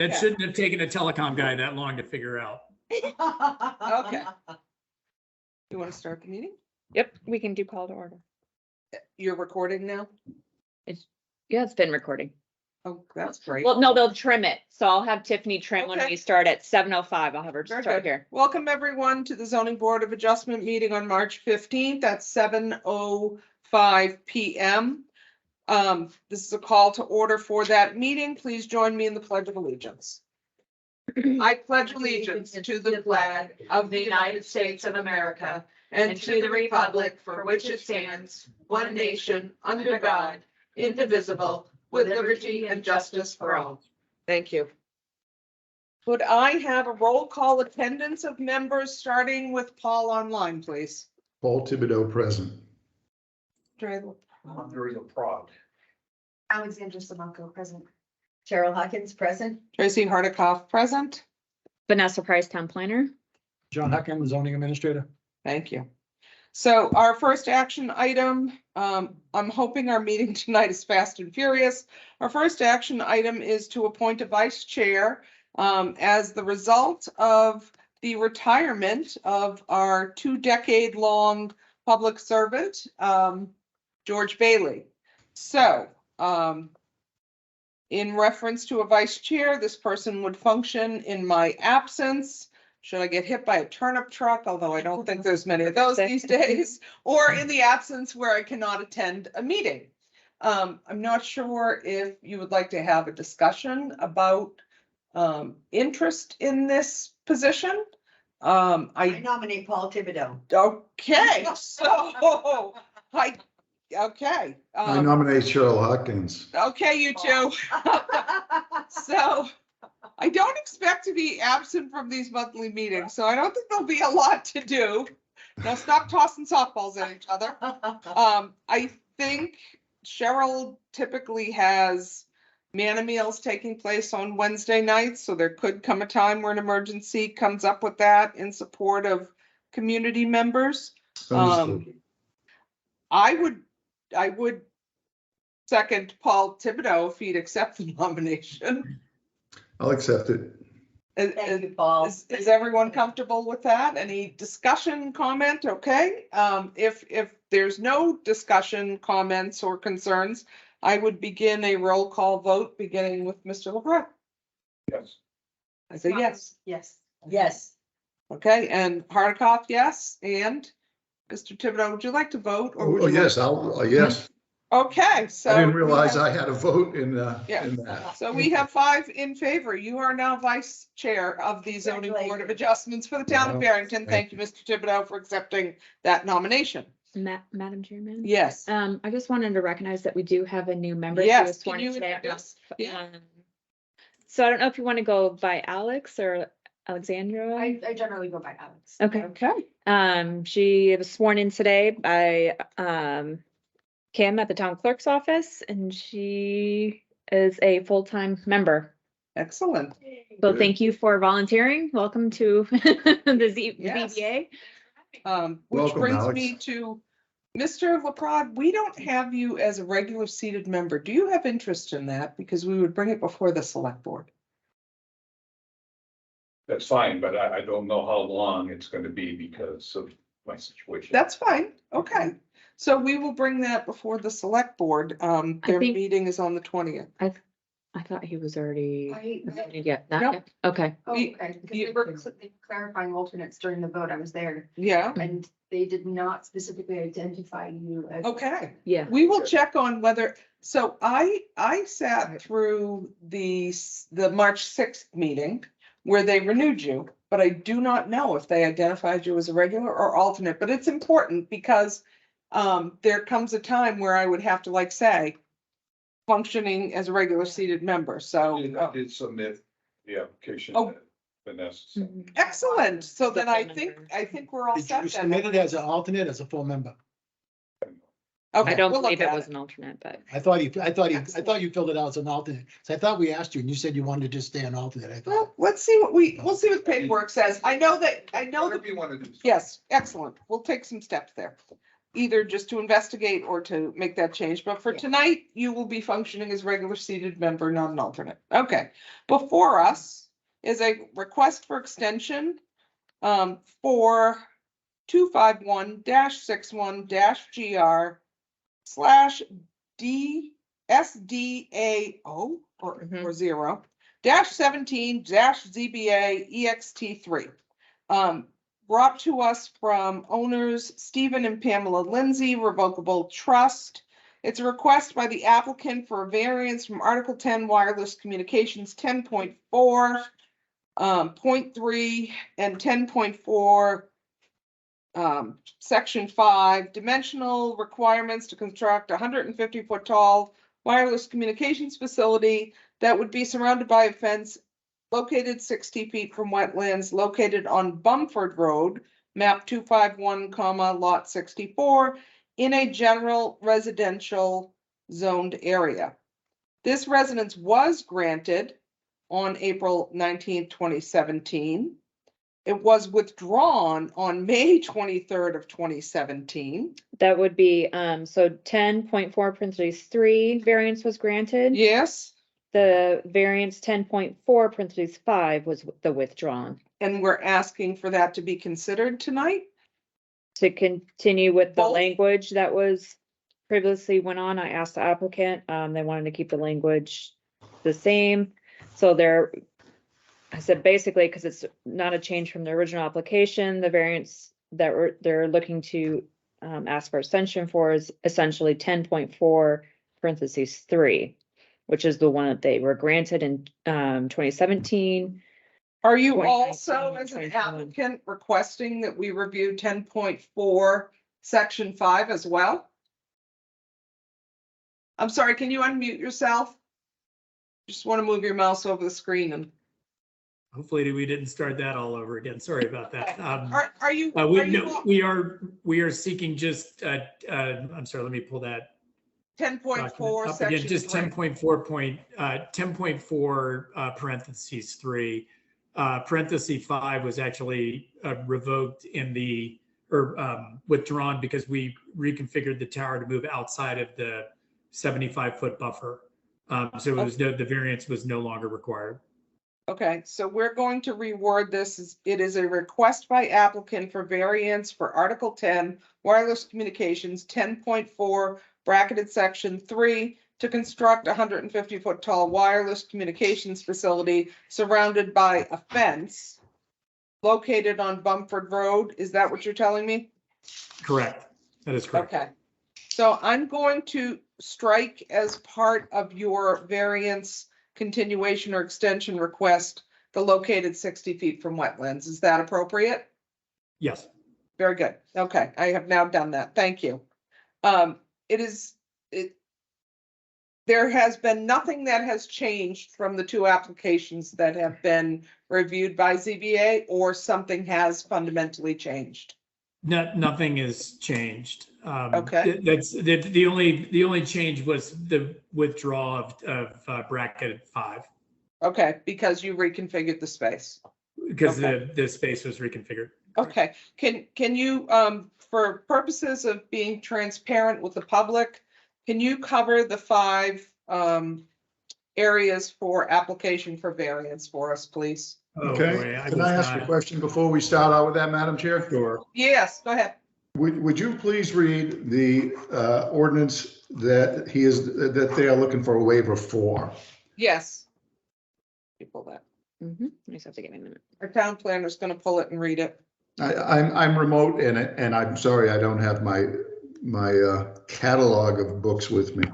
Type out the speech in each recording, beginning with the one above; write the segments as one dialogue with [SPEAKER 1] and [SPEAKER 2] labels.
[SPEAKER 1] That shouldn't have taken a telecom guy that long to figure out.
[SPEAKER 2] Okay. You want to start the meeting?
[SPEAKER 3] Yep, we can do call to order.
[SPEAKER 2] You're recording now?
[SPEAKER 3] Yeah, it's been recording.
[SPEAKER 2] Oh, that's great.
[SPEAKER 3] Well, no, they'll trim it. So I'll have Tiffany trim when
[SPEAKER 2] Okay.
[SPEAKER 3] we start at 7:05. I'll have her
[SPEAKER 2] Very
[SPEAKER 3] start
[SPEAKER 2] good.
[SPEAKER 3] here.
[SPEAKER 2] Welcome, everyone, to the Zoning Board of Adjustment meeting on March 15th at 7:05 p.m. This is a call to order for that meeting. Please join me in the Pledge of Allegiance. I pledge allegiance to the flag of the United States of America and to the republic for which it stands, one nation, under God, indivisible, with liberty and justice for all. Thank you. Could I have a roll call attendance of members, starting with Paul online, please?
[SPEAKER 4] Paul Thibodeau present.
[SPEAKER 2] Dre-
[SPEAKER 1] There is a prod.
[SPEAKER 5] Alexandra Samanko, present. Cheryl Hawkins, present.
[SPEAKER 2] Tracy Hardikoff, present.
[SPEAKER 3] Vanessa Price, Town Planner.
[SPEAKER 6] John Huckham, zoning administrator.
[SPEAKER 2] Thank you. So our first action item, I'm hoping our meeting tonight is fast and furious. Our first action item is to appoint a vice chair as the result of the retirement of our 2-decade-long public servant, George Bailey. So in reference to a vice chair, this person would function in my absence. Should I get hit by a turnip truck, although I don't think there's many of those these days, or in the absence where I cannot attend a meeting. I'm not sure if you would like to have a discussion about interest in this position.
[SPEAKER 5] I nominate Paul Thibodeau.
[SPEAKER 2] Okay, so okay.
[SPEAKER 4] I nominate Cheryl Hawkins.
[SPEAKER 2] Okay, you two. So I don't expect to be absent from these monthly meetings, so I don't think there'll be a lot to do. Now stop tossing softballs at each other. I think Cheryl typically has manna meals taking place on Wednesday nights, so there could come a time where an emergency comes up with that in support of community members.
[SPEAKER 4] Understood.
[SPEAKER 2] I would second Paul Thibodeau if he'd accept the nomination.
[SPEAKER 4] I'll accept it.
[SPEAKER 5] Thank you, Paul.
[SPEAKER 2] Is everyone comfortable with that? Any discussion, comment? Okay. If there's no discussion, comments, or concerns, I would begin a roll call vote, beginning with Mr. LeBron.
[SPEAKER 1] Yes.
[SPEAKER 2] I say yes.
[SPEAKER 5] Yes. Yes.
[SPEAKER 2] Okay, and Hardikoff, yes, and Mr. Thibodeau, would you like to vote? Or would
[SPEAKER 4] Oh,
[SPEAKER 2] you
[SPEAKER 4] yes, yes.
[SPEAKER 2] Okay, so.
[SPEAKER 4] I didn't realize
[SPEAKER 2] we have-
[SPEAKER 4] I had a vote in
[SPEAKER 2] Yeah.
[SPEAKER 4] that.
[SPEAKER 2] So we have 5 in favor. You are now vice chair of the zoning board of adjustments for the town of
[SPEAKER 4] Wow.
[SPEAKER 2] Barrington. Thank you, Mr. Thibodeau, for accepting that nomination.
[SPEAKER 3] Madam Chairman.
[SPEAKER 2] Yes.
[SPEAKER 3] I just wanted to recognize that we do have a new member. who
[SPEAKER 2] Yes,
[SPEAKER 3] was sworn
[SPEAKER 2] can you
[SPEAKER 3] in today.
[SPEAKER 2] introduce? Yeah.
[SPEAKER 3] So I don't know if you want to go by Alex or Alexandra.
[SPEAKER 5] I generally go by Alex.
[SPEAKER 3] Okay.
[SPEAKER 2] Okay.
[SPEAKER 3] She was sworn in today by Kim at the town clerk's office, and she is a full-time member.
[SPEAKER 2] Excellent.
[SPEAKER 3] So
[SPEAKER 4] Good.
[SPEAKER 3] thank you for volunteering. Welcome to the
[SPEAKER 2] Yes.
[SPEAKER 3] ZBA.
[SPEAKER 2] Which
[SPEAKER 4] Welcome,
[SPEAKER 2] brings
[SPEAKER 4] Alex.
[SPEAKER 2] me to Mr. LaPrade. We don't have you as a regular seated member. Do you have interest in that? Because we would bring it before the select board.
[SPEAKER 7] That's fine, but I don't know how long it's gonna be because of my situation.
[SPEAKER 2] That's fine. Okay. So we will bring that before the select board. Their
[SPEAKER 3] think-
[SPEAKER 2] meeting is on the 20th.
[SPEAKER 3] I thought he was already. Yeah,
[SPEAKER 2] Nope.
[SPEAKER 3] not yet. Okay.
[SPEAKER 5] Oh,
[SPEAKER 2] We-
[SPEAKER 5] okay, because
[SPEAKER 2] you-
[SPEAKER 5] they were clarifying alternates during the vote. I was there
[SPEAKER 2] Yeah.
[SPEAKER 5] and they did not specifically identify you as.
[SPEAKER 2] Okay.
[SPEAKER 3] Yeah.
[SPEAKER 2] We will check on whether, so I sat through the March 6th meeting where they renewed you, but I do not know if they identified you as a regular or alternate, but it's important because there comes a time where I would have to like say, functioning as a regular seated member, so.
[SPEAKER 7] I did submit the application
[SPEAKER 2] Oh.
[SPEAKER 7] that Vanessa sent.
[SPEAKER 3] Mhm.
[SPEAKER 2] Excellent, so then I
[SPEAKER 3] Full
[SPEAKER 2] think,
[SPEAKER 3] member.
[SPEAKER 2] we're all
[SPEAKER 6] Did
[SPEAKER 2] set
[SPEAKER 6] you
[SPEAKER 2] then.
[SPEAKER 6] submit it as an alternate, as a full member?
[SPEAKER 2] Okay,
[SPEAKER 3] I don't
[SPEAKER 2] we'll look
[SPEAKER 3] believe it
[SPEAKER 2] at
[SPEAKER 3] was an alternate, but
[SPEAKER 6] I thought you
[SPEAKER 2] Excellent.
[SPEAKER 6] filled it out as an alternate. So I thought we asked you and you said you wanted to just stay an alternate. I
[SPEAKER 2] Well,
[SPEAKER 6] thought.
[SPEAKER 2] let's see what we'll see what paperwork says. I know that,
[SPEAKER 7] Whatever you wanna do.
[SPEAKER 2] yes, excellent. We'll take some steps there. either just to investigate or to make that change, but for
[SPEAKER 5] Yeah.
[SPEAKER 2] tonight, you will be functioning as regular seated member, not an alternate. Okay, before us is a request for extension for 251-61-GR/DSDAO or 0 -17-ZBA-EXT3. Brought to us from owners Stephen and Pamela Lindsay, Revocable Trust. It's a request by the applicant for a variance from Article 10 Wireless Communications 10.4, 0.3 and 10.4, Section 5, dimensional requirements to construct a 150-foot tall wireless communications facility that would be surrounded by a fence located 60 feet from wetlands located on Bumford Road, map 251, lot 64, in a general residential zoned area. This residence was granted on April 19th, 2017. It was withdrawn on May 23rd of 2017.
[SPEAKER 3] That would be, so 10.4 parentheses 3 variance was granted.
[SPEAKER 2] Yes,
[SPEAKER 3] The variance 10.4 parentheses 5 was the withdrawn.
[SPEAKER 2] and we're asking for that to be considered tonight.
[SPEAKER 3] To continue with the
[SPEAKER 2] Both?
[SPEAKER 3] language that was previously went on, I asked the applicant, they wanted to keep the language the same. So I said basically, because it's not a change from the original application, the variance that they're looking to ask for extension for is essentially 10.4 parentheses 3, which is the one that they were granted in 2017.
[SPEAKER 2] Are you
[SPEAKER 3] 2019,
[SPEAKER 2] also, as an
[SPEAKER 3] 2021.
[SPEAKER 2] applicant, requesting that we review 10.4, section 5 as well? I'm sorry, can you unmute yourself? Just want to move your mouse over the screen and,
[SPEAKER 1] Hopefully we didn't start that all over again. Sorry about that.
[SPEAKER 2] are you?
[SPEAKER 1] We are seeking just, I'm sorry, let me pull that
[SPEAKER 2] 10.4,
[SPEAKER 1] document up again,
[SPEAKER 2] section
[SPEAKER 1] just
[SPEAKER 2] 3.
[SPEAKER 1] 10.4 parentheses 3. Parenthesis 5 was actually revoked withdrawn because we reconfigured the tower to move outside of the 75-foot buffer. So the variance was no longer required.
[SPEAKER 2] Okay, so we're going to reword this as it is a request by applicant for variance for Article 10 wireless communications 10.4 bracketed section 3 to construct a 150-foot tall wireless communications facility surrounded by a fence located on Bumford Road. Is that what you're telling me?
[SPEAKER 1] Correct. That is correct.
[SPEAKER 2] Okay. So I'm going to strike as part of your variance continuation or extension request, the located 60 feet from wetlands. Is that appropriate?
[SPEAKER 1] Yes.
[SPEAKER 2] Very good. Okay, I have now done that. Thank you. There has been nothing that has changed from the two applications that have been reviewed by ZBA, or something has fundamentally changed.
[SPEAKER 1] Nothing has changed.
[SPEAKER 2] Okay.
[SPEAKER 1] That's the only change was the withdrawal of bracket 5
[SPEAKER 2] Okay, because you reconfigured the space.
[SPEAKER 1] because
[SPEAKER 2] Okay.
[SPEAKER 1] the space was reconfigured.
[SPEAKER 2] Okay, can you, for purposes of being transparent with the public, can you cover the 5 areas for application for variance for us, please?
[SPEAKER 1] Oh,
[SPEAKER 4] Okay,
[SPEAKER 1] boy,
[SPEAKER 4] can I ask a question before we start out with that, Madam Chair?
[SPEAKER 1] Sure.
[SPEAKER 2] Yes, go ahead.
[SPEAKER 4] Would you please read the ordinance that they are looking for a waiver for?
[SPEAKER 2] Yes. You pull that.
[SPEAKER 3] You just have to give me a minute.
[SPEAKER 2] Our town planner is going to pull it and read it.
[SPEAKER 4] I'm remote and I'm sorry, I don't have my catalog of books with me.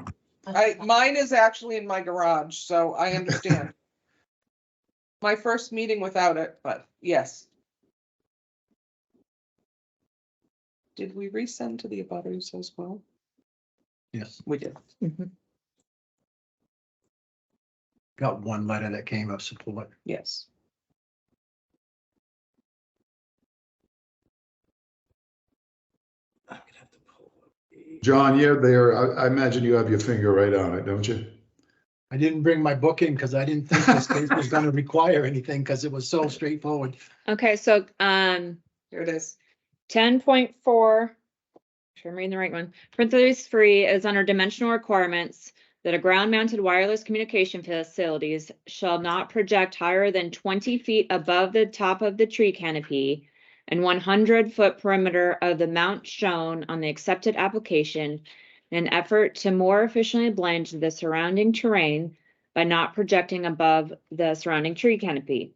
[SPEAKER 2] Mine is actually in my garage, so I understand. My first meeting without it, but yes. Did we resend to the abutters as well?
[SPEAKER 6] Yes,
[SPEAKER 2] We did.
[SPEAKER 6] got one letter that came of support.
[SPEAKER 2] Yes.
[SPEAKER 1] I'm gonna have to pull up the-
[SPEAKER 4] John, you're there. I imagine you have your finger right on it, don't you?
[SPEAKER 6] I didn't bring my book in because I didn't think this case was gonna require anything because it was so straightforward.
[SPEAKER 3] Okay, so
[SPEAKER 2] Here it is.
[SPEAKER 3] 10.4 sure I'm reading the right one. Parentheses 3 is under dimensional requirements that a ground-mounted wireless communication facilities shall not project higher than 20 feet above the top of the tree canopy and 100-foot perimeter of the mount shown on the accepted application in an effort to more efficiently blend the surrounding terrain by not projecting above the surrounding tree canopy.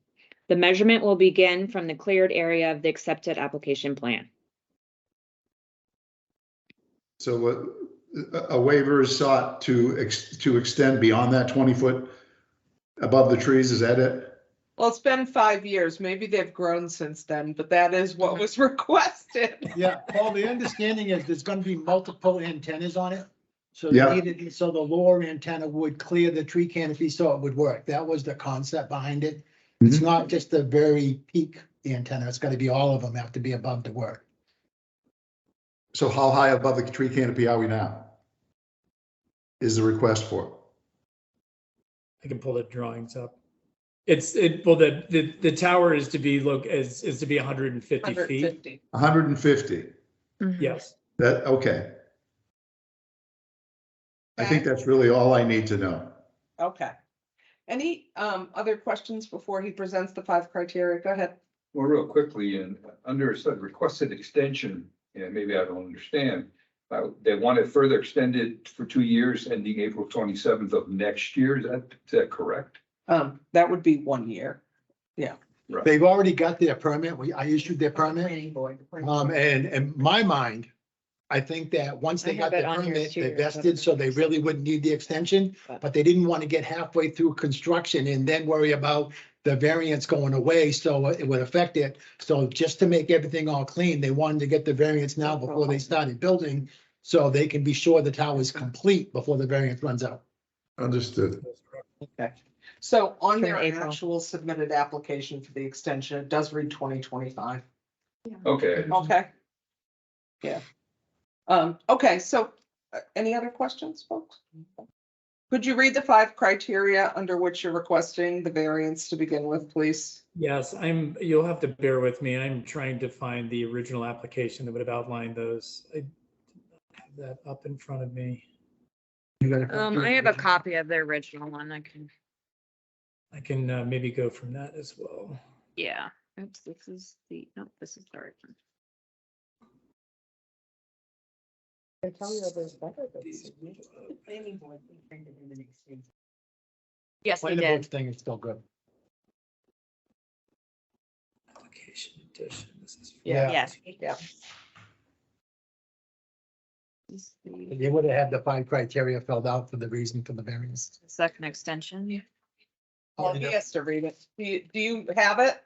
[SPEAKER 3] The measurement will begin from the cleared area of the accepted application plan.
[SPEAKER 4] So what, a waiver is sought to extend beyond that 20-foot above the trees, is that it?
[SPEAKER 2] Well, it's been 5 years. Maybe they've grown since then, but that is what was requested.
[SPEAKER 6] Yeah, Paul, the understanding is there's gonna be multiple antennas on it. So
[SPEAKER 4] Yeah.
[SPEAKER 6] they needed, so the lower antenna would clear the tree canopy so it would work. That was the concept behind it. It's
[SPEAKER 4] Mhm.
[SPEAKER 6] not just the very peak antenna. It's gonna be all of them have to be above to work.
[SPEAKER 4] So how high above the tree canopy are we now? Is the request for?
[SPEAKER 1] I can pull the drawings up. Well, the tower is to be is to be 150 feet.
[SPEAKER 2] 150.
[SPEAKER 4] 150.
[SPEAKER 1] Yes.
[SPEAKER 4] That, okay. I think that's really all I need to know.
[SPEAKER 2] Okay. Any other questions before he presents the 5 criteria? Go ahead.
[SPEAKER 7] Well, real quickly, and under said requested extension, and maybe I don't understand. They want it further extended for 2 years ending April 27th of next year. Is that correct?
[SPEAKER 2] That would be 1 year.
[SPEAKER 7] Right.
[SPEAKER 6] They've already got their permit. I issued their permit.
[SPEAKER 5] Planning board.
[SPEAKER 6] And in my mind, I think that once they
[SPEAKER 3] I
[SPEAKER 6] got
[SPEAKER 3] have
[SPEAKER 6] the
[SPEAKER 3] it on here
[SPEAKER 6] permit,
[SPEAKER 3] too.
[SPEAKER 6] they vested, so they really wouldn't need the extension. But they didn't want to get halfway through construction and then worry about the variance going away, so it would affect it. So just to make everything all clean, they wanted to get the variance now before they started building, so they can be sure the tower is complete before the variance runs out.
[SPEAKER 4] Understood.
[SPEAKER 2] Okay. So on
[SPEAKER 3] From
[SPEAKER 2] their
[SPEAKER 3] April.
[SPEAKER 2] actual submitted application for the extension, it does read 2025.
[SPEAKER 7] Okay.
[SPEAKER 2] Okay. Yeah. Okay, so any other questions, folks? Could you read the 5 criteria under which you're requesting the variance to begin with, please?
[SPEAKER 1] Yes, you'll have to bear with me. I'm trying to find the original application that would have outlined those. I have that up in front of me.
[SPEAKER 3] I have a copy of the original one.
[SPEAKER 1] I can maybe go from that as well.
[SPEAKER 3] Yeah. Oops, this is the right one.
[SPEAKER 5] Planning board printed in the next thing.
[SPEAKER 3] Yes, they
[SPEAKER 6] Planning board
[SPEAKER 3] did.
[SPEAKER 6] thing is still good.
[SPEAKER 1] Application edition. This is
[SPEAKER 6] Yeah.
[SPEAKER 3] Yes.
[SPEAKER 2] Yeah.
[SPEAKER 3] This is the
[SPEAKER 6] They would have had the 5 criteria filled out for the reason for the variance.
[SPEAKER 3] second extension.
[SPEAKER 2] Oh, he has to read it. Do you have it?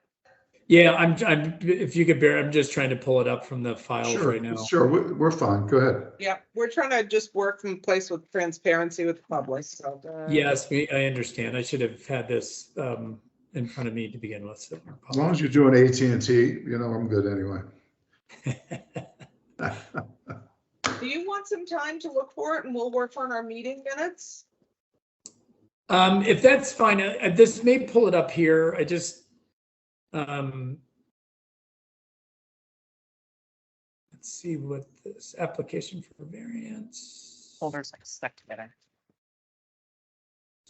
[SPEAKER 1] Yeah, if you could bear, I'm just trying to pull it up from the files right now.
[SPEAKER 4] Sure, we're fine. Go ahead.
[SPEAKER 2] Yeah, we're trying to just work from a place with transparency with the public, so.
[SPEAKER 1] Yes, I understand. I should have had this in front of me to begin with. So
[SPEAKER 4] As long as you're doing AT&T, I'm good anyway.
[SPEAKER 2] Do you want some time to look for it and we'll work on our meeting minutes?
[SPEAKER 1] If that's fine, this may pull it up here. I just let's see what this application for variance.
[SPEAKER 3] Folders like stuck together.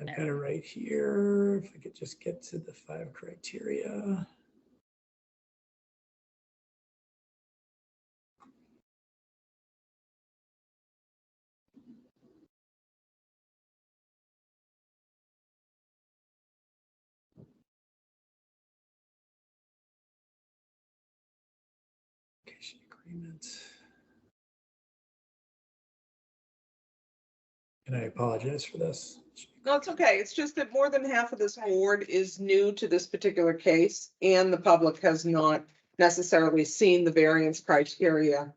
[SPEAKER 1] I've got it right here. If I could just get to the 5 criteria. Application agreement. And I apologize for this.
[SPEAKER 2] No, it's okay. It's just that more than half of this board is new to this particular case and the public has not necessarily seen the variance criteria.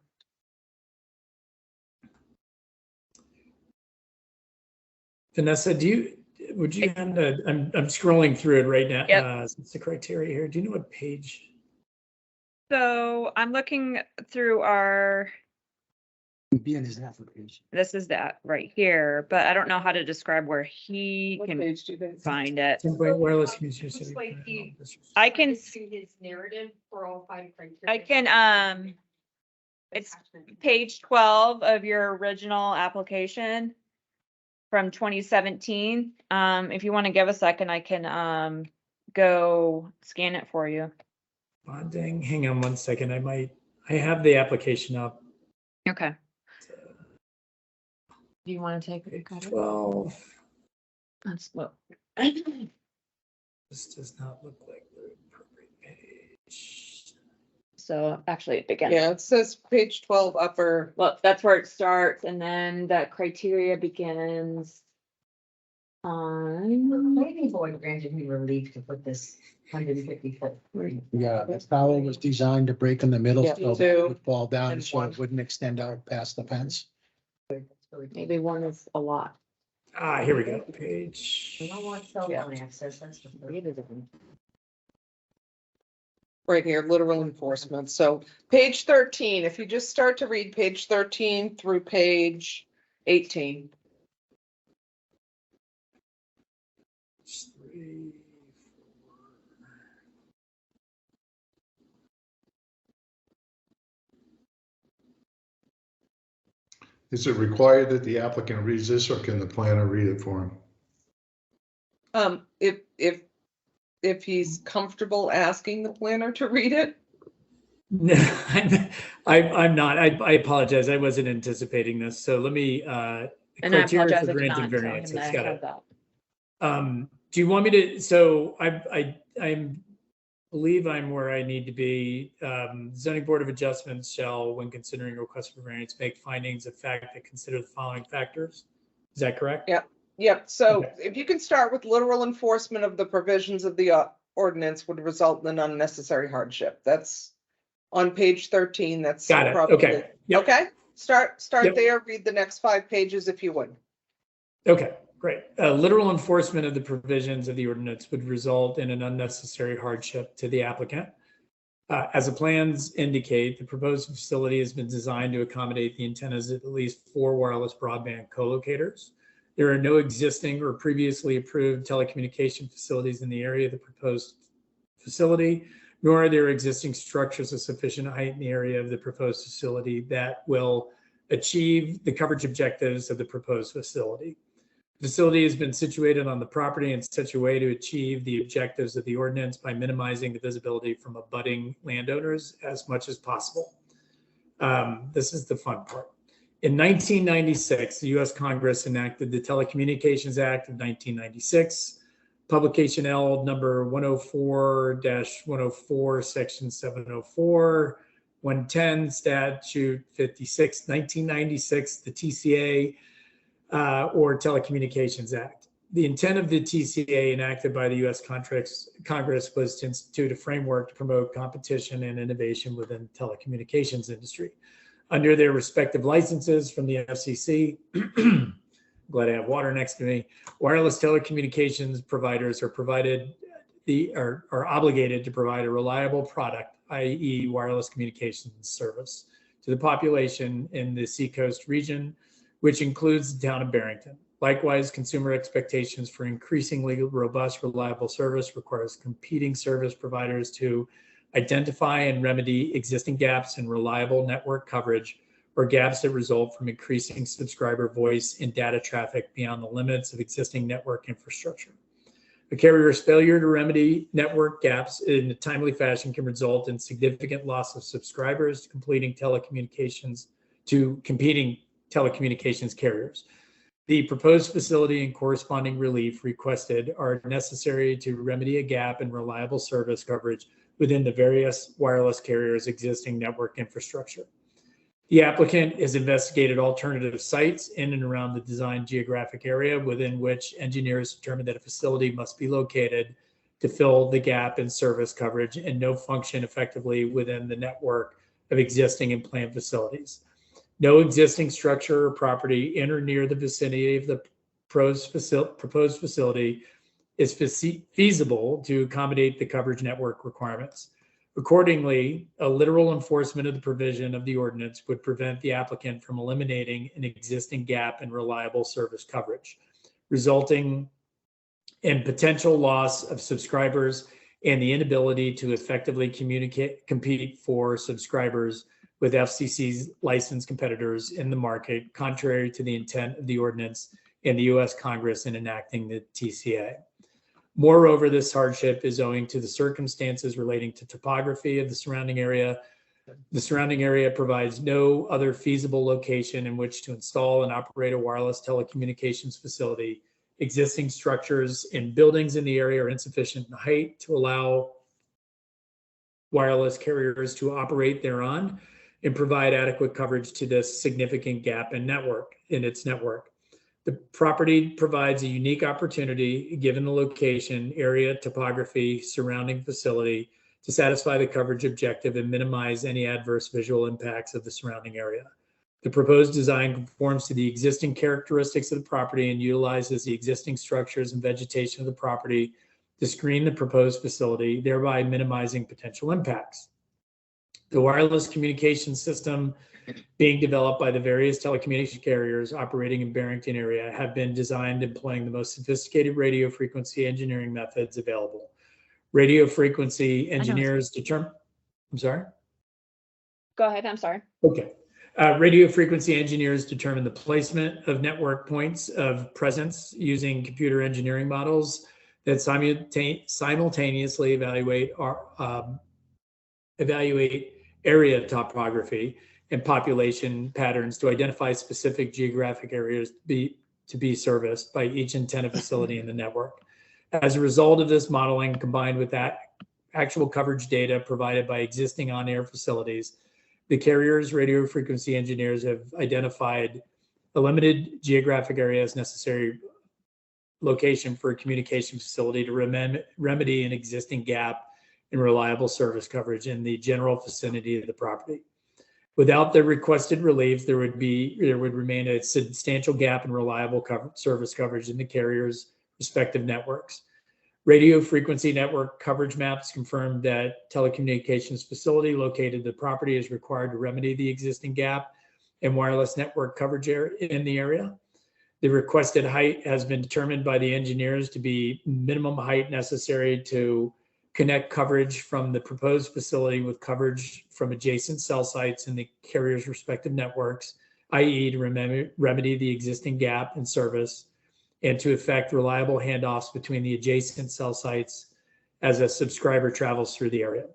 [SPEAKER 1] Vanessa, would you hand I'm scrolling through it right now.
[SPEAKER 3] Yep.
[SPEAKER 1] It's the criteria here. Do you know what page?
[SPEAKER 3] So I'm looking through
[SPEAKER 6] Be in his application.
[SPEAKER 3] this is that right here, but I don't know how to describe where he
[SPEAKER 2] What
[SPEAKER 3] can
[SPEAKER 2] page do you think?
[SPEAKER 3] find it.
[SPEAKER 1] Temporary wireless communication
[SPEAKER 5] Looks
[SPEAKER 1] city
[SPEAKER 5] like
[SPEAKER 1] plan,
[SPEAKER 5] he-
[SPEAKER 1] all districts.
[SPEAKER 3] I can,
[SPEAKER 5] See his narrative for all 5 criteria.
[SPEAKER 3] I can, It's page 12 of your original application from 2017. If you want to give a second, I can go scan it for you.
[SPEAKER 1] Bonding, hang on one second. I have the application up.
[SPEAKER 3] Okay. Do you want to take a
[SPEAKER 1] Page
[SPEAKER 3] look at it?
[SPEAKER 1] 12.
[SPEAKER 3] That's what.
[SPEAKER 1] This does not look like the appropriate page.
[SPEAKER 3] So actually it begins.
[SPEAKER 2] Yeah, it says page 12 upper.
[SPEAKER 3] Well, that's where it starts, and then that criteria begins on.
[SPEAKER 5] Planning board granted me relief to put this 150 foot.
[SPEAKER 6] Yeah, that's how it was designed to break in the middle,
[SPEAKER 2] Yeah,
[SPEAKER 6] so
[SPEAKER 2] two
[SPEAKER 6] it would fall down,
[SPEAKER 2] and
[SPEAKER 6] so
[SPEAKER 2] one.
[SPEAKER 6] it wouldn't extend out past the fence.
[SPEAKER 3] Maybe one is a lot.
[SPEAKER 1] Here we go. Page.
[SPEAKER 5] We don't want cell phone access, that's the.
[SPEAKER 2] Right here, literal enforcement. So page 13, if you just start to read page 13 through page 18.
[SPEAKER 1] 3, 4.
[SPEAKER 4] Is it required that the applicant reads this, or can the planner read it for him?
[SPEAKER 2] If he's comfortable asking the planner to read it.
[SPEAKER 1] No, I'm not. I apologize. I wasn't anticipating this. So let me,
[SPEAKER 3] And I
[SPEAKER 1] criteria
[SPEAKER 3] apologize,
[SPEAKER 1] for
[SPEAKER 3] I did
[SPEAKER 1] granting
[SPEAKER 3] not tell him
[SPEAKER 1] variances.
[SPEAKER 3] that I
[SPEAKER 1] Got
[SPEAKER 3] had
[SPEAKER 1] it.
[SPEAKER 3] that.
[SPEAKER 1] Do you want me to, so I believe I'm where I need to be. Zoning Board of Adjustments shall, when considering a request for variance, make findings of fact that consider the following factors. Is that correct?
[SPEAKER 2] Yeah. Yep, so
[SPEAKER 1] Okay.
[SPEAKER 2] if you can start with literal enforcement of the provisions of the ordinance would result in an unnecessary hardship. That's on page 13. That's
[SPEAKER 1] Got it.
[SPEAKER 2] probably.
[SPEAKER 1] Okay. Yep.
[SPEAKER 2] Okay, start
[SPEAKER 1] Yep.
[SPEAKER 2] there, read the next 5 pages if you would.
[SPEAKER 1] Okay, great. Literal enforcement of the provisions of the ordinance would result in an unnecessary hardship to the applicant. As the plans indicate, the proposed facility has been designed to accommodate the antennas of at least 4 wireless broadband co-locators. There are no existing or previously approved telecommunication facilities in the area of the proposed facility, nor are there existing structures of sufficient height in the area of the proposed facility that will achieve the coverage objectives of the proposed facility. The facility has been situated on the property in such a way to achieve the objectives of the ordinance by minimizing the visibility from abutting landowners as much as possible. This is the fun part. In 1996, the U.S. Congress enacted the Telecommunications Act of 1996, publication L number 104-104, section 704, 110, statute 56, 1996, the TCA, or Telecommunications Act. The intent of the TCA enacted by the U.S. Congress was to institute a framework to promote competition and innovation within the telecommunications industry. Under their respective licenses from the FCC, glad I have water next to me, wireless telecommunications providers are obligated to provide a reliable product, i.e. wireless communications service, to the population in the Seacoast region, which includes the town of Barrington. Likewise, consumer expectations for increasingly robust, reliable service requires competing service providers to identify and remedy existing gaps in reliable network coverage or gaps that result from increasing subscriber voice and data traffic beyond the limits of existing network infrastructure. A carrier's failure to remedy network gaps in a timely fashion can result in significant loss of subscribers to competing telecommunications carriers. The proposed facility and corresponding relief requested are necessary to remedy a gap in reliable service coverage within the various wireless carriers' existing network infrastructure. The applicant has investigated alternative sites in and around the designed geographic area within which engineers determined that a facility must be located to fill the gap in service coverage and no function effectively within the network of existing and planned facilities. No existing structure or property in or near the vicinity of the proposed facility is feasible to accommodate the coverage network requirements. Accordingly, a literal enforcement of the provision of the ordinance would prevent the applicant from eliminating an existing gap in reliable service coverage, resulting in potential loss of subscribers and the inability to effectively compete for subscribers with FCC's licensed competitors in the market, contrary to the intent of the ordinance and the U.S. Congress in enacting the TCA. Moreover, this hardship is owing to the circumstances relating to topography of the surrounding area. The surrounding area provides no other feasible location in which to install and operate a wireless telecommunications facility. Existing structures and buildings in the area are insufficient in height to allow wireless carriers to operate thereon and provide adequate coverage to this significant gap in its network. The property provides a unique opportunity, given the location, area, topography, surrounding facility, to satisfy the coverage objective and minimize any adverse visual impacts of the surrounding area. The proposed design conforms to the existing characteristics of the property and utilizes the existing structures and vegetation of the property to screen the proposed facility, thereby minimizing potential impacts. The wireless communication system being developed by the various telecommunication carriers operating in Barrington area have been designed employing the most sophisticated radio frequency engineering methods available. Radio frequency engineers determine, I'm sorry?
[SPEAKER 3] Go ahead, I'm sorry.
[SPEAKER 1] Okay. Radio frequency engineers determine the placement of network points of presence using computer engineering models that simultaneously evaluate area topography and population patterns to identify specific geographic areas to be serviced by each antenna facility in the network. As a result of this modeling, combined with that actual coverage data provided by existing on-air facilities, the carrier's radio frequency engineers have identified a limited geographic area as necessary location for a communication facility to remedy an existing gap in reliable service coverage in the general vicinity of the property. Without the requested relief, there would remain a substantial gap in reliable service coverage in the carrier's respective networks. Radio frequency network coverage maps confirm that telecommunications facility located in the property is required to remedy the existing gap in wireless network coverage in the area. The requested height has been determined by the engineers to be minimum height necessary to connect coverage from the proposed facility with coverage from adjacent cell sites in the carrier's respective networks, i.e. to remedy the existing gap in service and to effect reliable handoffs between the adjacent cell sites as a subscriber travels through the area.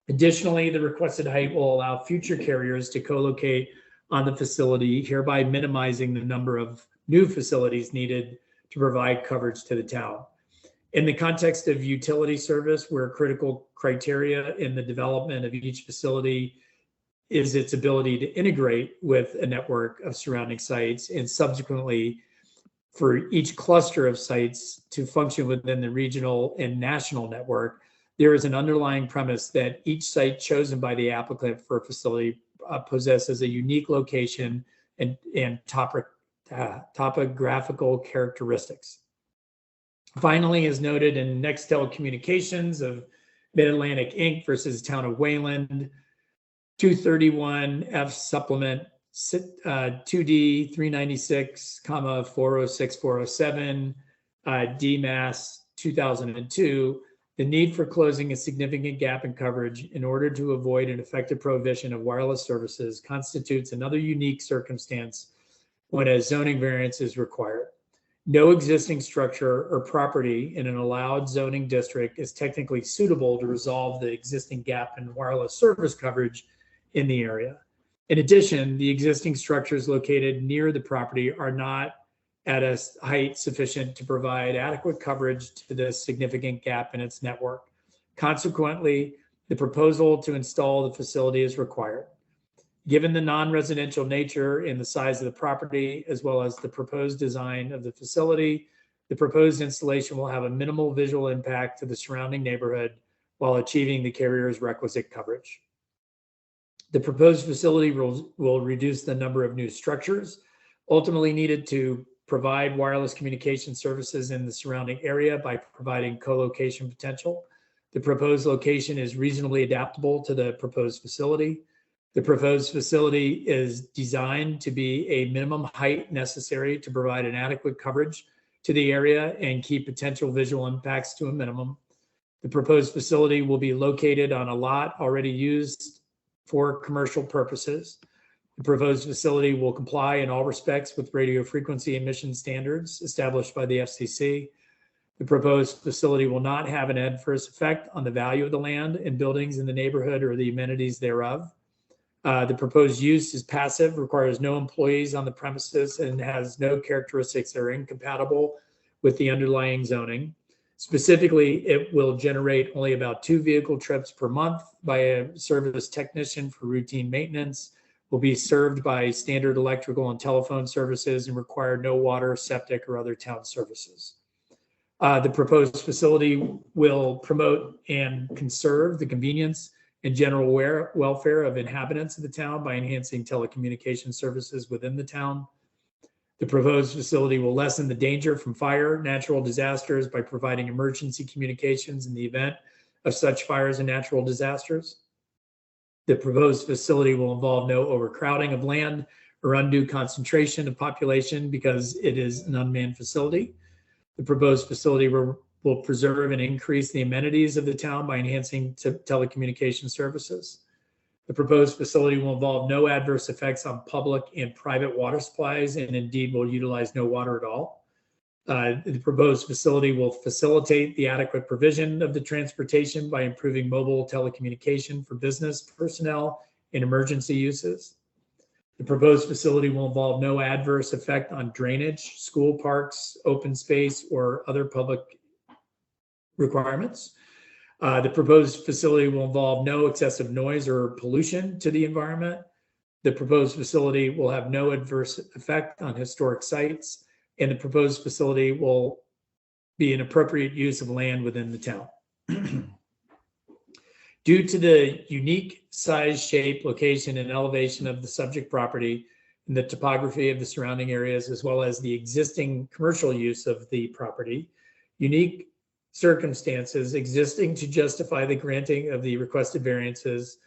[SPEAKER 1] Additionally, the requested height will allow future carriers to co-locate on the facility, hereby minimizing the number of new facilities needed to provide coverage to the town. In the context of utility service, where critical criteria in the development of each facility is its ability to integrate with a network of surrounding sites, and subsequently for each cluster of sites to function within the regional and national network, there is an underlying premise that each site chosen by the applicant for a facility possesses a unique location and topographical characteristics. Finally, as noted in Nextel Communications of Mid-Atlantic Inc. versus Town of Wayland, 231 F Supplement 2D 396, 406, 407, DMAS 2002, the need for closing a significant gap in coverage in order to avoid an effective prohibition of wireless services constitutes another unique circumstance when a zoning variance is required. No existing structure or property in an allowed zoning district is technically suitable to resolve the existing gap in wireless service coverage in the area. In addition, the existing structures located near the property are not at a height sufficient to provide adequate coverage to the significant gap in its network. Consequently, the proposal to install the facility is required. Given the non-residential nature and the size of the property, as well as the proposed design of the facility, the proposed installation will have a minimal visual impact to the surrounding neighborhood while achieving the carrier's requisite coverage. The proposed facility will reduce the number of new structures ultimately needed to provide wireless communication services in the surrounding area by providing co-location potential. The proposed location is reasonably adaptable to the proposed facility. The proposed facility is designed to be a minimum height necessary to provide an adequate coverage to the area and keep potential visual impacts to a minimum. The proposed facility will be located on a lot already used for commercial purposes. The proposed facility will comply in all respects with radio frequency emission standards established by the FCC. The proposed facility will not have an adverse effect on the value of the land and buildings in the neighborhood or the amenities thereof. The proposed use is passive, requires no employees on the premises, and has no characteristics that are incompatible with the underlying zoning. Specifically, it will generate only about 2 vehicle trips per month by a service technician for routine maintenance, will be served by standard electrical and telephone services, and require no water, septic, or other town services. The proposed facility will promote and conserve the convenience and general welfare of inhabitants of the town by enhancing telecommunication services within the town. The proposed facility will lessen the danger from fire, natural disasters by providing emergency communications in the event of such fires and natural disasters. The proposed facility will involve no overcrowding of land or undue concentration of population because it is an unmanned facility. The proposed facility will preserve and increase the amenities of the town by enhancing telecommunication services. The proposed facility will involve no adverse effects on public and private water supplies, and indeed will utilize no water at all. The proposed facility will facilitate the adequate provision of the transportation by improving mobile telecommunication for business personnel and emergency uses. The proposed facility will involve no adverse effect on drainage, school parks, open space, or other public requirements. The proposed facility will involve no excessive noise or pollution to the environment. The proposed facility will have no adverse effect on historic sites, and the proposed facility will be an appropriate use of land within the town. Due to the unique size, shape, location, and elevation of the subject property and the topography of the surrounding areas, as well as the existing commercial use of the property, unique circumstances existing to justify the granting of the requested variances.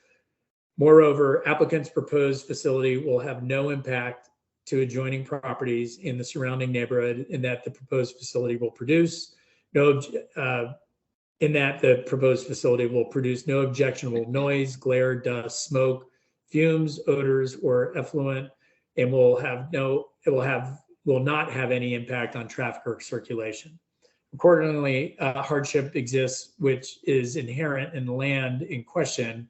[SPEAKER 1] Moreover, applicant's proposed facility will have no impact to adjoining properties in the surrounding neighborhood, in that the proposed facility will produce no objectionable noise, glare, dust, smoke, fumes, odors, or effluent, and will not have any impact on traffic or circulation. Accordingly, hardship exists, which is inherent in the land in question.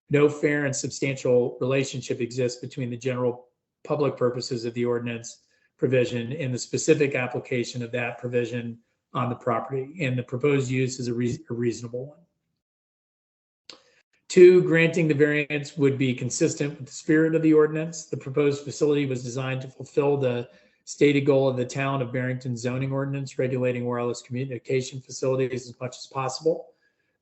[SPEAKER 1] No fair and substantial relationship exists between the general public purposes of the ordinance provision and the specific application of that provision on the property, and the proposed use is a reasonable one. 2, granting the variance would be consistent with the spirit of the ordinance. The proposed facility was designed to fulfill the stated goal of the town of Barrington zoning ordinance regulating wireless communication facilities as much as possible.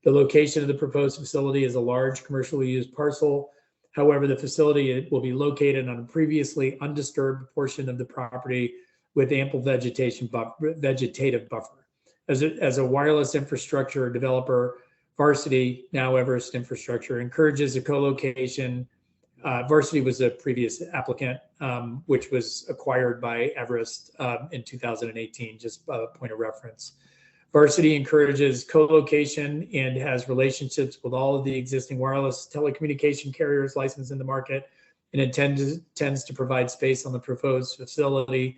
[SPEAKER 1] The location of the proposed facility is a large commercially used parcel. However, the facility will be located on a previously undisturbed portion of the property with ample vegetative buffer. As a wireless infrastructure developer, Varsity, now Everest Infrastructure, encourages a co-location. Varsity was a previous applicant, which was acquired by Everest in 2018, just a point of reference. Varsity encourages co-location and has relationships with all of the existing wireless telecommunication carriers licensed in the market, and intends to provide space on the proposed facility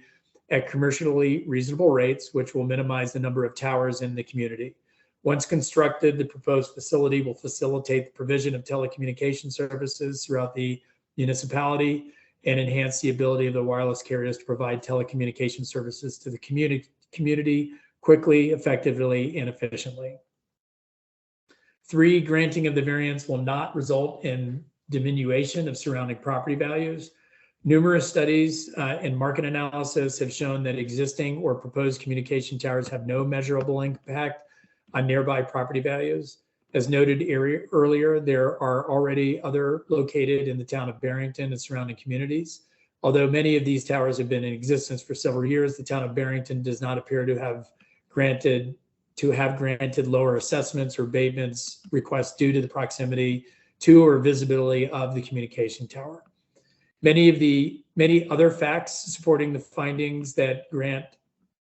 [SPEAKER 1] at commercially reasonable rates, which will minimize the number of towers in the community. Once constructed, the proposed facility will facilitate the provision of telecommunication services throughout the municipality and enhance the ability of the wireless carriers to provide telecommunication services to the community quickly, effectively, and efficiently. 3, granting of the variance will not result in diminution of surrounding property values. Numerous studies and market analysis have shown that existing or proposed communication towers have no measurable impact on nearby property values. As noted earlier, there are already other located in the town of Barrington and surrounding communities. Although many of these towers have been in existence for several years, the town of Barrington does not appear to have granted lower assessments or abatements requests due to the proximity to or visibility of the communication tower. Many other facts supporting the findings that grant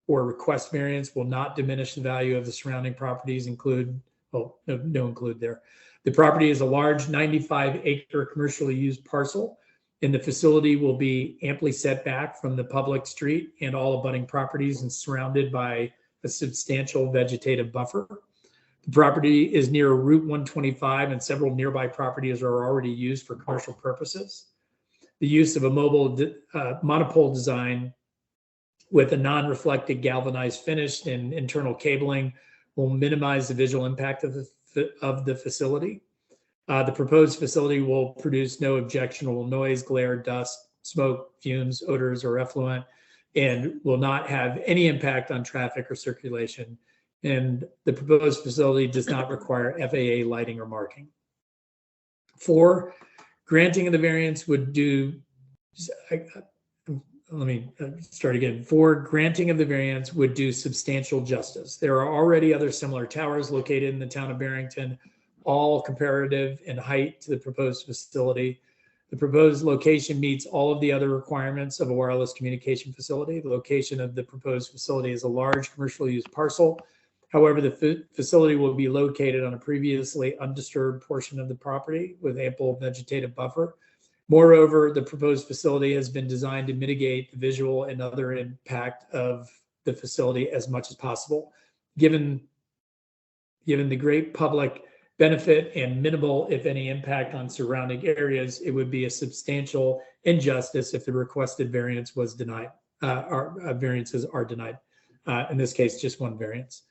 [SPEAKER 1] or request variance will not diminish the value of the surrounding properties include well, no include there. The property is a large 95-acre commercially used parcel, and the facility will be amply set back from the public street and all abutting properties and surrounded by a substantial vegetative buffer. The property is near Route 125 and several nearby properties are already used for commercial purposes. The use of a mobile monopole design with a non-reflected galvanized finish and internal cabling will minimize the visual impact of the facility. The proposed facility will produce no objectionable noise, glare, dust, smoke, fumes, odors, or effluent, and will not have any impact on traffic or circulation. And the proposed facility does not require FAA lighting or marking. 4, granting of the variance would do, let me start again. 4, granting of the variance would do substantial justice. There are already other similar towers located in the town of Barrington, all comparative in height to the proposed facility. The proposed location meets all of the other requirements of a wireless communication facility. The location of the proposed facility is a large commercial use parcel. However, the facility will be located on a previously undisturbed portion of the property with ample vegetative buffer. Moreover, the proposed facility has been designed to mitigate the visual and other impact of the facility as much as possible. Given the great public benefit and minimal, if any, impact on surrounding areas, it would be a substantial injustice if the requested variance was denied, variances are denied. In this case, just one variance.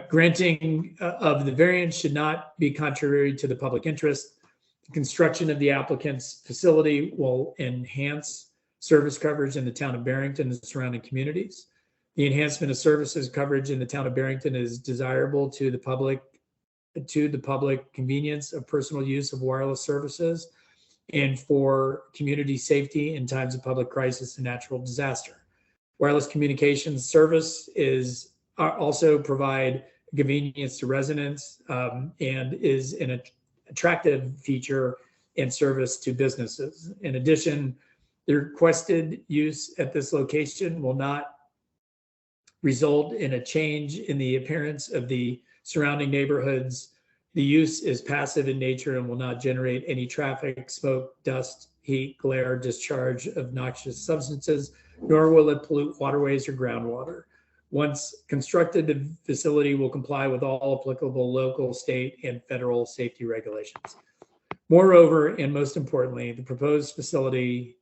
[SPEAKER 1] Granting of the variance should not be contrary to the public interest. The construction of the applicant's facility will enhance service coverage in the town of Barrington and the surrounding communities. The enhancement of services coverage in the town of Barrington is desirable to the public convenience of personal use of wireless services and for community safety in times of public crisis and natural disaster. Wireless communications service is also provide convenience to residents and is an attractive feature and service to businesses. In addition, the requested use at this location will not result in a change in the appearance of the surrounding neighborhoods. The use is passive in nature and will not generate any traffic, smoke, dust, heat, glare, discharge of noxious substances, nor will it pollute waterways or groundwater. Once constructed, the facility will comply with all applicable local, state, and federal safety regulations. Moreover, and most importantly, the proposed facility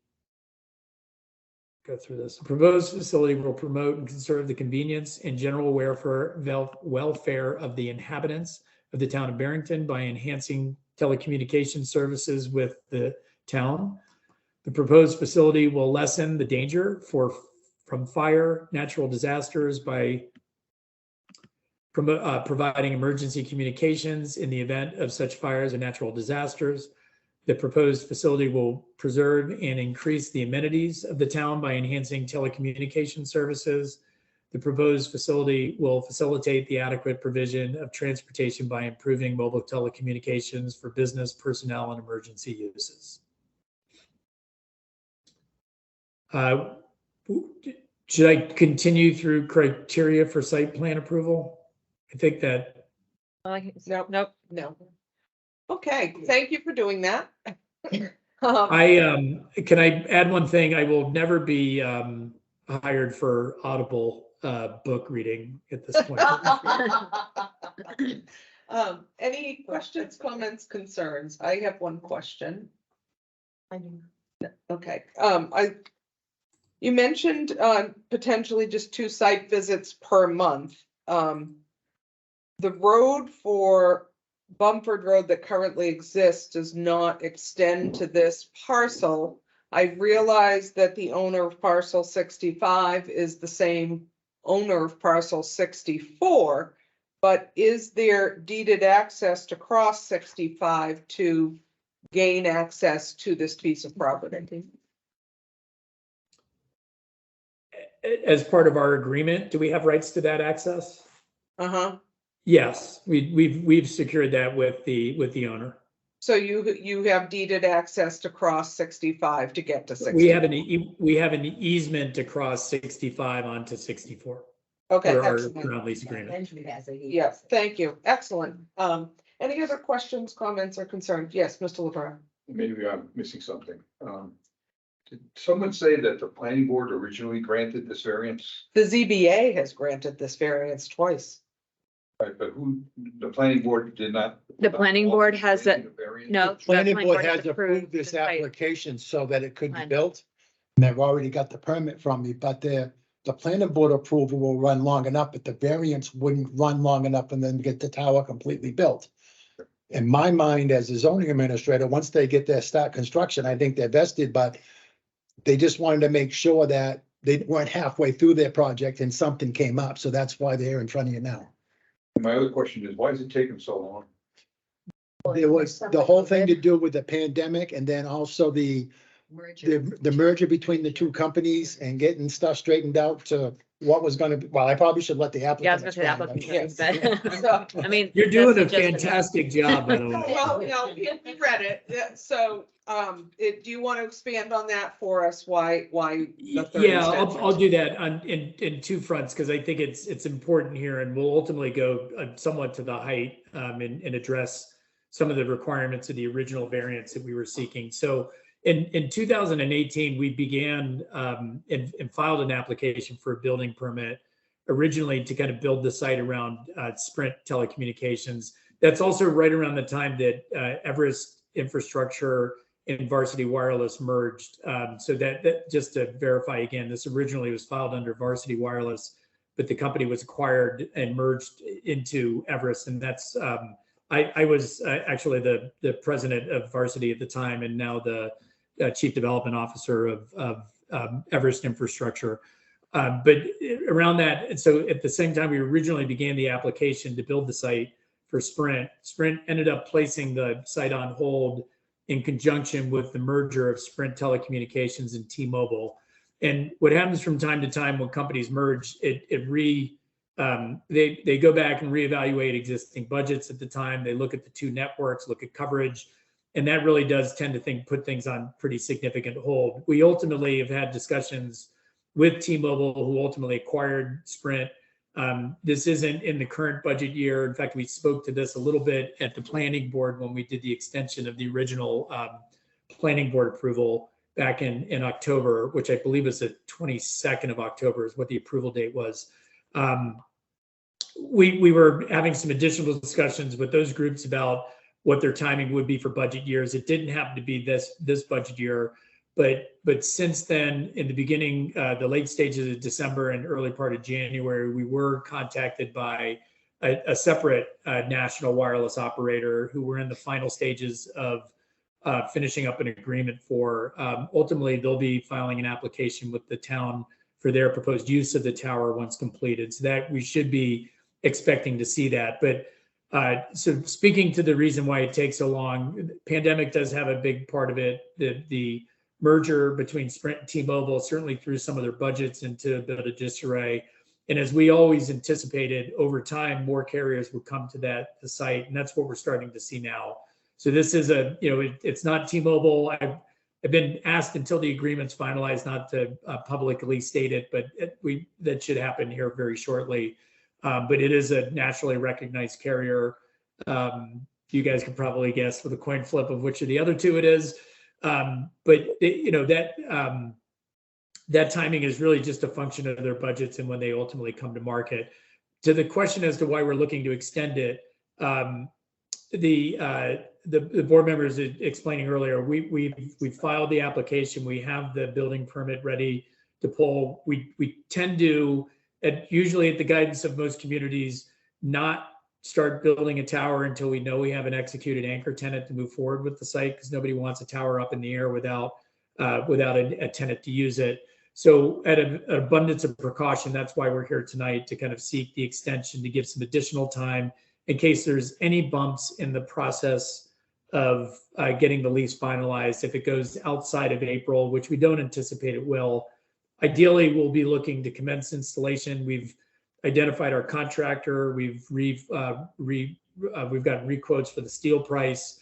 [SPEAKER 1] will promote and conserve the convenience and general welfare of the inhabitants of the town of Barrington by enhancing telecommunication services with the town. The proposed facility will lessen the danger from fire, natural disasters by providing emergency communications in the event of such fires and natural disasters. The proposed facility will preserve and increase the amenities of the town by enhancing telecommunication services. The proposed facility will facilitate the adequate provision of transportation by improving mobile telecommunications for business, personnel, and emergency uses. Should I continue through criteria for site plan approval? I think that.
[SPEAKER 2] No. Okay, thank you for doing that.
[SPEAKER 1] Can I add one thing? I will never be hired for Audible book reading at this point.
[SPEAKER 2] Any questions, comments, concerns? I have one question. Okay, you mentioned potentially just 2 site visits per month. The road for Bumford Road that currently exists does not extend to this parcel. I realize that the owner of parcel 65 is the same owner of parcel 64, but is there deeded access to cross 65 to gain access to this piece of property?
[SPEAKER 1] As part of our agreement, do we have rights to that access? Yes, we've secured that with the owner.
[SPEAKER 2] So you have deeded access to cross 65 to get to 64.
[SPEAKER 1] We have an easement to cross 65 onto 64.
[SPEAKER 2] Okay,
[SPEAKER 1] for our
[SPEAKER 2] excellent.
[SPEAKER 1] ground lease agreement.
[SPEAKER 5] Benjamin has it.
[SPEAKER 2] Yes, thank you. Excellent. Any other questions, comments, or concerns? Yes, Mr. LeBron.
[SPEAKER 7] Maybe I'm missing something. Did someone say that the planning board originally granted this variance?
[SPEAKER 2] The ZBA has granted this variance twice.
[SPEAKER 7] Right, but the planning board did not?
[SPEAKER 3] The planning board has
[SPEAKER 7] granting a variance?
[SPEAKER 3] No. the
[SPEAKER 6] Planning board has approved
[SPEAKER 3] the
[SPEAKER 6] this
[SPEAKER 3] site.
[SPEAKER 6] application so that it could be
[SPEAKER 3] Plan.
[SPEAKER 6] built. And they've already got the permit from me, but the planning board approval will run long enough, but the variance wouldn't run long enough and then get the tower completely built. In my mind, as a zoning administrator, once they get their start construction, I think they're vested, but they just wanted to make sure that they weren't halfway through their project and something came up. So that's why they're in front of you now.
[SPEAKER 7] My other question is, why is it taking so long?
[SPEAKER 6] There was the whole thing to do with the pandemic and then also the merger between the two companies and getting stuff straightened out to what was gonna be, well, I probably should let the applicant.
[SPEAKER 3] Yeah, I was gonna say the
[SPEAKER 6] explain,
[SPEAKER 3] applicant.
[SPEAKER 6] but-
[SPEAKER 2] So,
[SPEAKER 3] I mean.
[SPEAKER 1] You're doing a
[SPEAKER 3] that's the gist of it.
[SPEAKER 1] fantastic job, by the way.
[SPEAKER 2] well, no, we read it. Yeah, so, do you want to expand on that for us? Why? the third
[SPEAKER 1] Yeah,
[SPEAKER 2] extension?
[SPEAKER 1] I'll do that in two fronts, because I think it's important here, and we'll ultimately go somewhat to the height and address some of the requirements of the original variance that we were seeking. So in 2018, we began and filed an application for a building permit originally to kind of build the site around Sprint telecommunications. That's also right around the time that Everest Infrastructure and Varsity Wireless merged. So that just to verify again, this originally was filed under Varsity Wireless, but the company was acquired and merged into Everest. And that's, I was actually the president of Varsity at the time, and now the chief development officer of Everest Infrastructure. But around that, and so at the same time, we originally began the application to build the site for Sprint. Sprint ended up placing the site on hold in conjunction with the merger of Sprint Telecommunications and T-Mobile. And what happens from time to time when companies merge, they go back and reevaluate existing budgets at the time. They look at the two networks, look at coverage, and that really does tend to put things on pretty significant hold. We ultimately have had discussions with T-Mobile, who ultimately acquired Sprint. This isn't in the current budget year. In fact, we spoke to this a little bit at the planning board when we did the extension of the original planning board approval back in October, which I believe was the 22nd of October is what the approval date was. We were having some additional discussions with those groups about what their timing would be for budget years. It didn't happen to be this budget year, but since then, in the beginning, the late stages of December and early part of January, we were contacted by a separate national wireless operator who were in the final stages of finishing up an agreement for. Ultimately, they'll be filing an application with the town for their proposed use of the tower once completed. So that we should be expecting to see that. But so speaking to the reason why it takes so long, pandemic does have a big part of it. The merger between Sprint and T-Mobile certainly threw some of their budgets into a bit of disarray. And as we always anticipated, over time, more carriers would come to the site, and that's what we're starting to see now. So this is it's not T-Mobile. I've been asked until the agreement's finalized not to publicly state it, but that should happen here very shortly. But it is a nationally recognized carrier. You guys can probably guess with a coin flip of which of the other two it is. But that timing is really just a function of their budgets and when they ultimately come to market. To the question as to why we're looking to extend it, the board members explaining earlier, we filed the application. We have the building permit ready to pull. We tend to, usually at the guidance of most communities, not start building a tower until we know we have an executed anchor tenant to move forward with the site, because nobody wants a tower up in the air without a tenant to use it. So at an abundance of precaution, that's why we're here tonight, to kind of seek the extension to give some additional time in case there's any bumps in the process of getting the lease finalized. If it goes outside of April, which we don't anticipate it will, ideally we'll be looking to commence installation. We've identified our contractor. We've gotten requotes for the steel price.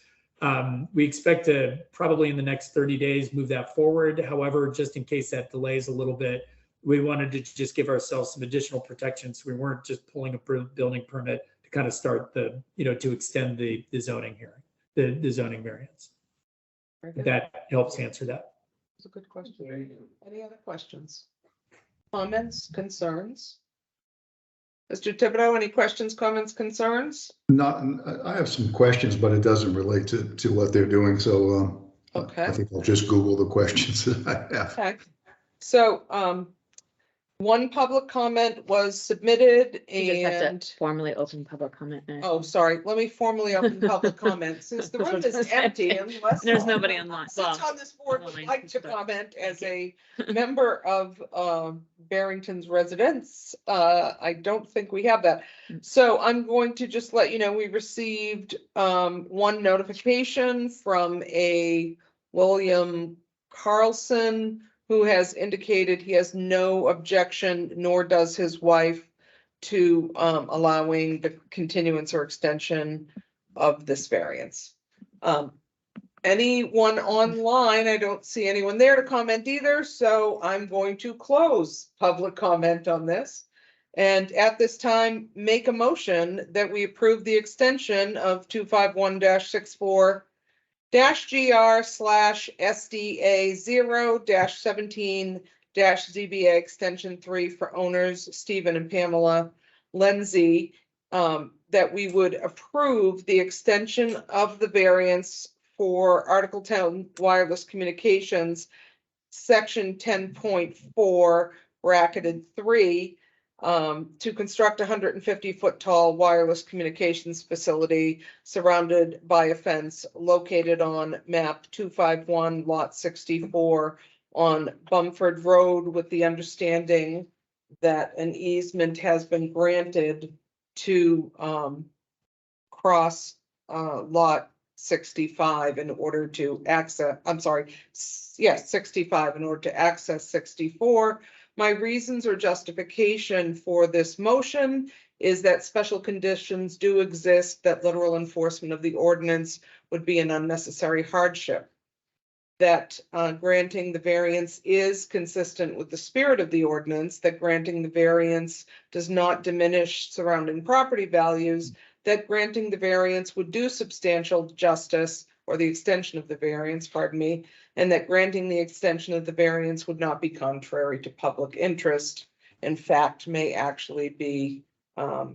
[SPEAKER 1] We expect to probably in the next 30 days move that forward. However, just in case that delays a little bit, we wanted to just give ourselves some additional protections. We weren't just pulling a building permit to kind of start the, to extend the zoning hearing, the zoning variance.
[SPEAKER 2] Very
[SPEAKER 1] If
[SPEAKER 2] good.
[SPEAKER 1] that helps answer that.
[SPEAKER 2] That's a good question. Any other questions? Comments, concerns? Mr. Thibodeau, any questions, comments, concerns?
[SPEAKER 4] Not, I have some questions, but it doesn't relate to what they're doing. So
[SPEAKER 2] Okay.
[SPEAKER 4] I think I'll just Google the questions that I have.
[SPEAKER 2] Okay, so, one public comment was submitted
[SPEAKER 3] You just have
[SPEAKER 2] and,
[SPEAKER 3] to formally open public comment.
[SPEAKER 2] oh, sorry, let me formally open public comment, since the room is empty unless.
[SPEAKER 3] There's nobody online.
[SPEAKER 2] Someone
[SPEAKER 3] Well,
[SPEAKER 2] on this board would
[SPEAKER 3] online.
[SPEAKER 2] like to comment as a member of, Barrington's residents. I don't think we have that. So I'm going to just let you know, we received, one notification from a William Carlson, who has indicated he has no objection, nor does his wife, to allowing the continuance or extension of this variance. Anyone online? I don't see anyone there to comment either, so I'm going to close public comment on this. And at this time, make a motion that we approve the extension of 251-64 GR/SDA 0-17-ZBA extension 3 for owners Stephen and Pamela Lindsay, that we would approve the extension of the variance for Article 10 wireless communications, section 10.4 bracketed 3, to construct a 150-foot tall wireless communications facility surrounded by a fence located on map 251 lot 64 on Bumford Road, with the understanding that an easement has been granted to cross lot 65 in order to access, 65 in order to access 64. My reasons or justification for this motion is that special conditions do exist, that literal enforcement of the ordinance would be an unnecessary hardship. That granting the variance is consistent with the spirit of the ordinance, that granting the variance does not diminish surrounding property values, that granting the variance would do substantial justice, or the extension of the variance, pardon me, and that granting the extension of the variance would not be contrary to public interest. In fact, may actually be a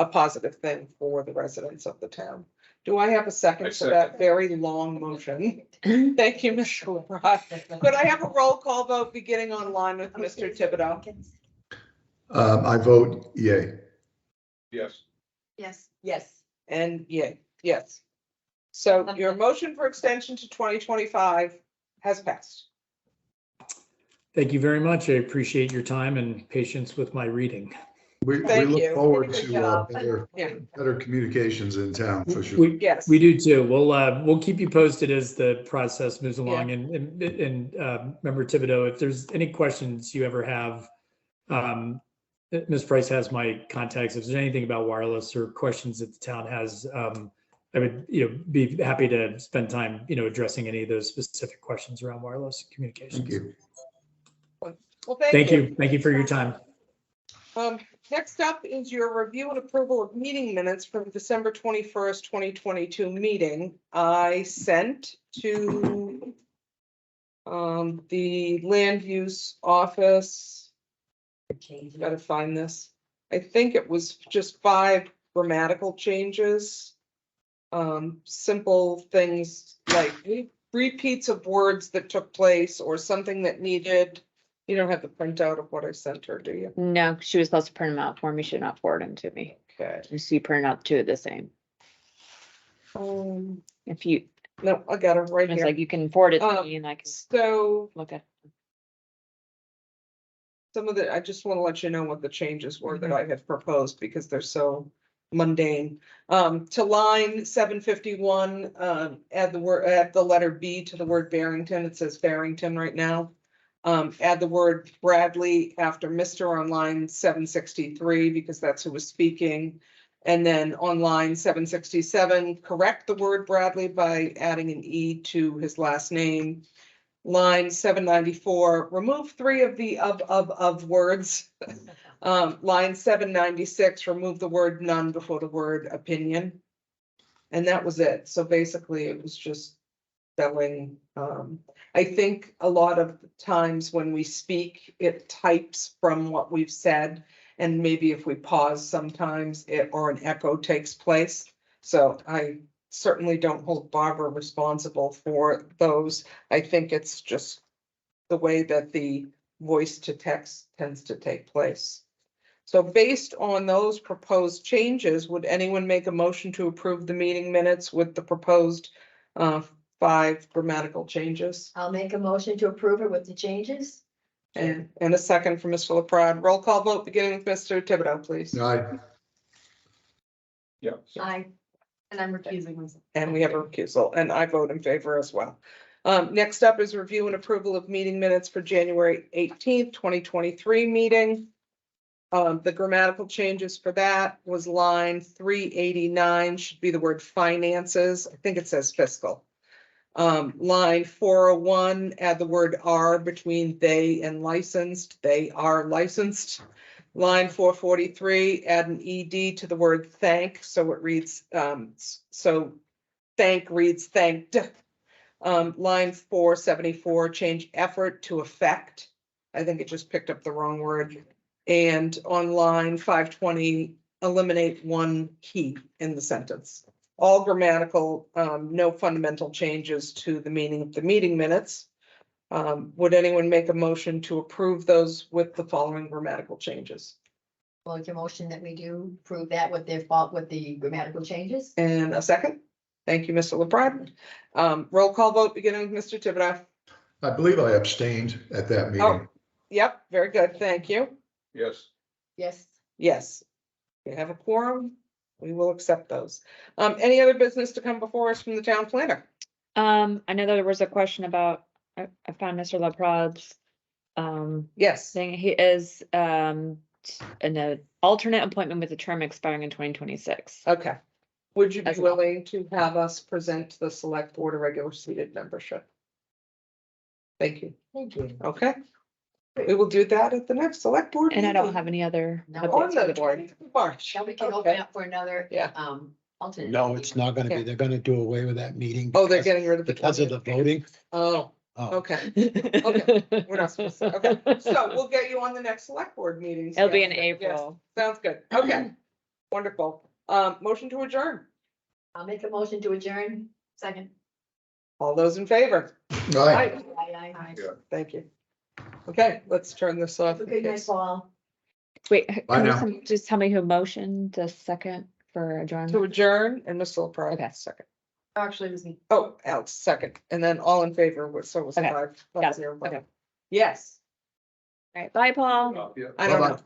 [SPEAKER 2] positive thing for the residents of the town. Do I have a second to that very long motion? Thank you, Mr. LaBrosse. Could I have a roll call vote beginning online with Mr. Thibodeau?
[SPEAKER 4] I vote yay.
[SPEAKER 7] Yes.
[SPEAKER 5] Yes.
[SPEAKER 2] Yes. And yay, yes. So your motion for extension to 2025 has passed.
[SPEAKER 1] Thank you very much. I appreciate your time and patience with my reading.
[SPEAKER 4] We
[SPEAKER 2] Thank
[SPEAKER 4] look
[SPEAKER 2] you.
[SPEAKER 4] forward
[SPEAKER 5] Good
[SPEAKER 4] to
[SPEAKER 5] job.
[SPEAKER 2] Yeah.
[SPEAKER 4] better communications in town for sure.
[SPEAKER 2] Yes.
[SPEAKER 1] We do too. We'll keep you posted as the process moves along. And Member Thibodeau, if there's any questions you ever have, Ms. Price has my contacts. If there's anything about wireless or questions that the town has, I would, be happy to spend time, addressing any of those specific questions around wireless communications.
[SPEAKER 4] Thank you.
[SPEAKER 2] Well,
[SPEAKER 1] Thank you. Thank you for your time.
[SPEAKER 2] Next up is your review and approval of meeting minutes from December 21st, 2022 meeting. I sent to the land use office. Gotta find this. I think it was just 5 grammatical changes. Simple things like repeats of words that took place or something that needed. You don't have the printout of what I sent her, do you?
[SPEAKER 3] No, she was supposed to print them out for me. She did not forward them to me.
[SPEAKER 2] Okay.
[SPEAKER 3] You see, print out 2 of the same. If you,
[SPEAKER 2] No, I got it right
[SPEAKER 3] it's
[SPEAKER 2] here.
[SPEAKER 3] like you can forward it to me and I can
[SPEAKER 2] So
[SPEAKER 3] look at.
[SPEAKER 2] some of the, I just want to let you know what the changes were that I had proposed because they're so mundane. To line 751, add the letter B to the word Barrington. It says Barrington right now. Add the word Bradley after Mr. on line 763 because that's who was speaking. And then on line 767, correct the word Bradley by adding an E to his last name. Line 794, remove 3 of the of words. Line 796, remove the word none before the word opinion. And that was it. So basically it was just spelling. I think a lot of times when we speak, it types from what we've said. And maybe if we pause sometimes it or an echo takes place. So I certainly don't hold Barbara responsible for those. I think it's just the way that the voice to text tends to take place. So based on those proposed changes, would anyone make a motion to approve the meeting minutes with the proposed 5 grammatical changes?
[SPEAKER 5] I'll make a motion to approve it with the changes.
[SPEAKER 2] And a second for Mr. LaPrade. Roll call vote beginning with Mr. Thibodeau, please.
[SPEAKER 4] Aye.
[SPEAKER 7] Yeah.
[SPEAKER 5] Aye. And I'm recusing myself.
[SPEAKER 2] And we have a recusal, and I vote in favor as well. Next up is review and approval of meeting minutes for January 18th, 2023 meeting. The grammatical changes for that was line 389 should be the word finances. I think it says fiscal. Line 401, add the word are between they and licensed. They are licensed. Line 443, add an ED to the word thank. So it reads, so thank reads thanked. Line 474, change effort to effect. I think it just picked up the wrong word. And on line 520, eliminate one key in the sentence. All grammatical, no fundamental changes to the meaning of the meeting minutes. Would anyone make a motion to approve those with the following grammatical changes?
[SPEAKER 5] Well, it's a motion that we do prove that with their fault with the grammatical changes.
[SPEAKER 2] And a second? Thank you, Mr. LaPrade. Roll call vote beginning with Mr. Thibodeau.
[SPEAKER 4] I believe I abstained at that meeting.
[SPEAKER 2] Oh, yep, very good, thank you.
[SPEAKER 7] Yes.
[SPEAKER 5] Yes.
[SPEAKER 2] Yes, we have a quorum. We will accept those. Any other business to come before us from the town planner?
[SPEAKER 3] I know there was a question about, I found Mr. LaPrade's
[SPEAKER 2] Yes,
[SPEAKER 3] thing. He is in an alternate appointment with a term expiring in 2026.
[SPEAKER 2] okay. Would you be
[SPEAKER 3] As well.
[SPEAKER 2] willing to have us present to the select board a regular seated membership? Thank you.
[SPEAKER 5] Thank you.
[SPEAKER 2] Okay. We will do that at the next select board.
[SPEAKER 3] And I don't
[SPEAKER 2] meeting.
[SPEAKER 3] have any other
[SPEAKER 5] No.
[SPEAKER 2] On
[SPEAKER 3] updates for
[SPEAKER 2] the
[SPEAKER 3] the board.
[SPEAKER 2] 20th of March.
[SPEAKER 5] Now we can
[SPEAKER 2] Okay.
[SPEAKER 5] open up for another,
[SPEAKER 2] Yeah.
[SPEAKER 5] alternate.
[SPEAKER 6] No, it's not gonna
[SPEAKER 2] Yeah.
[SPEAKER 6] be. They're gonna do away with that meeting.
[SPEAKER 2] Oh, they're
[SPEAKER 6] because-
[SPEAKER 2] getting rid of the
[SPEAKER 6] Because of
[SPEAKER 2] 20th.
[SPEAKER 6] the voting.
[SPEAKER 2] Oh,
[SPEAKER 6] Oh.
[SPEAKER 2] okay. We're not supposed to, okay. So we'll get you on the next select board meeting.
[SPEAKER 3] It'll be in
[SPEAKER 2] schedule. Yes,
[SPEAKER 3] April.
[SPEAKER 2] sounds good. Okay. Wonderful. Motion to adjourn.
[SPEAKER 5] I'll make a motion to adjourn. Second.
[SPEAKER 2] All those in favor?
[SPEAKER 4] Aye.
[SPEAKER 2] Aye.
[SPEAKER 5] Aye.
[SPEAKER 7] Yeah.
[SPEAKER 2] Thank you. Okay, let's turn this off.
[SPEAKER 5] Have a good night, Paul.
[SPEAKER 3] Wait,
[SPEAKER 4] Bye
[SPEAKER 3] can you
[SPEAKER 4] now.
[SPEAKER 3] just tell me who motioned the second for
[SPEAKER 2] To
[SPEAKER 3] adjournment?
[SPEAKER 2] adjourn and Mr. LaPrade,
[SPEAKER 3] Okay.
[SPEAKER 2] second.
[SPEAKER 5] Actually, it was me.
[SPEAKER 2] Oh, Alex, second. And then all in favor, so it was
[SPEAKER 3] Okay.
[SPEAKER 2] 5.
[SPEAKER 3] Got it.
[SPEAKER 2] 0.
[SPEAKER 3] Okay.
[SPEAKER 2] Yes,
[SPEAKER 3] All right, bye, Paul.
[SPEAKER 7] Yeah.
[SPEAKER 2] I don't
[SPEAKER 4] Bye-bye.
[SPEAKER 2] know.